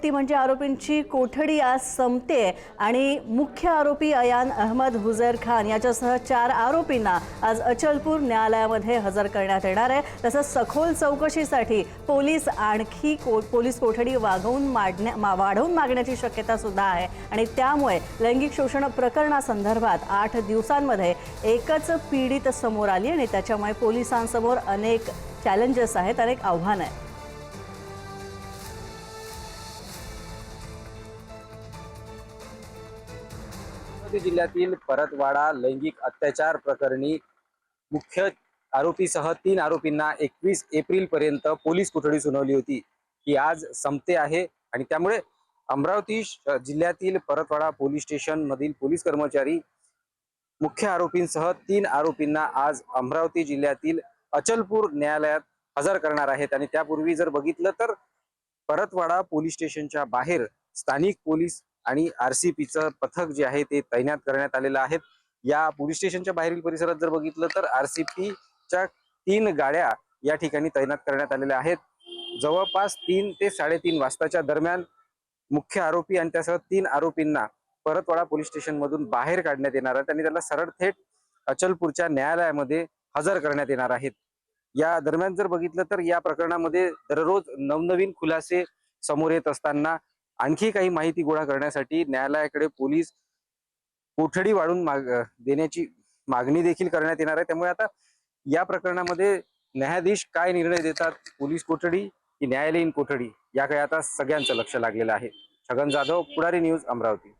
ती म्हणजे आरोपींची कोठडी आज संपते आणि मुख्य आरोपी अयान अहमद हुजैर खान याच्यासह 4 आरोपींना आज अचलपूर न्यायालयामध्ये हजर करण्यात येणार आहे। तसंच सखोल चौकशीसाठी पोलीस आणखी पोलीस कोठडी वाढवून मागण्याची शक्यता सुद्धा आहे आणि त्यामुळे लैंगिक शोषण प्रकरणासंदर्भात 8 दिवसांमध्ये एकच पीडित समोर आली आणि त्याच्यामुळे पोलिसांसमोर अनेक चॅलेंजेस आहेत, अनेक आव्हानं आहेत। जिल्ह्यातील परतवाडा लैंगिक अत्याचार प्रकरणी मुख्य आरोपीसह 3 आरोपींना 21 एप्रिल पर्यंत पोलीस कोठडी सुनावली होती, ती आज संपते आहे आणि त्यामुळे अमरावती जिल्ह्यातील परतवाडा पोलीस स्टेशन मधील पोलीस कर्मचारी मुख्य आरोपींसह 3 आरोपींना आज अमरावती जिल्ह्यातील अचलपूर न्यायालयात हजर करणार आहेत। आणि त्यापूर्वी जर बघितलं तर परतवाडा पोलीस स्टेशनच्या बाहेर स्थानिक पोलीस आणि आरसीपीचं पथक जे आहे ते तैनात करण्यात आलेलं आहे। या पोलीस स्टेशनच्या बाहेरील परिसरात जर बघितलं तर आरसीपीच्या 3 गाड्या या ठिकाणी तैनात करण्यात आलेल्या आहेत। जवळपास 3 ते 3:30 वाजताच्या दरम्यान मुख्य आरोपी आणि त्यासह 3 आरोपींना परतवाडा पोलीस स्टेशन मधून बाहेर काढण्यात येणार आहे आणि त्याला सरळ थेट अचलपूरच्या न्यायालयामध्ये हजर करण्यात येणार आहेत। या दरम्यान जर बघितलं तर या प्रकरणामध्ये दररोज नवनवीन खुलासे समोर येत असताना आणखी काही माहिती गोळा करण्यासाठी न्यायालयाकडे पोलीस कोठडी वाढवून देण्याची मागणी देखील करण्यात येणार आहे। त्यामुळे आता या प्रकरणामध्ये न्यायाधीश काय निर्णय देतात, पोलीस कोठडी की न्यायालयीन कोठडी, याकडे आता सगळ्यांचं लक्ष लागलेलं आहे। छगन जाधव, पुढारी न्यूज, अमरावती।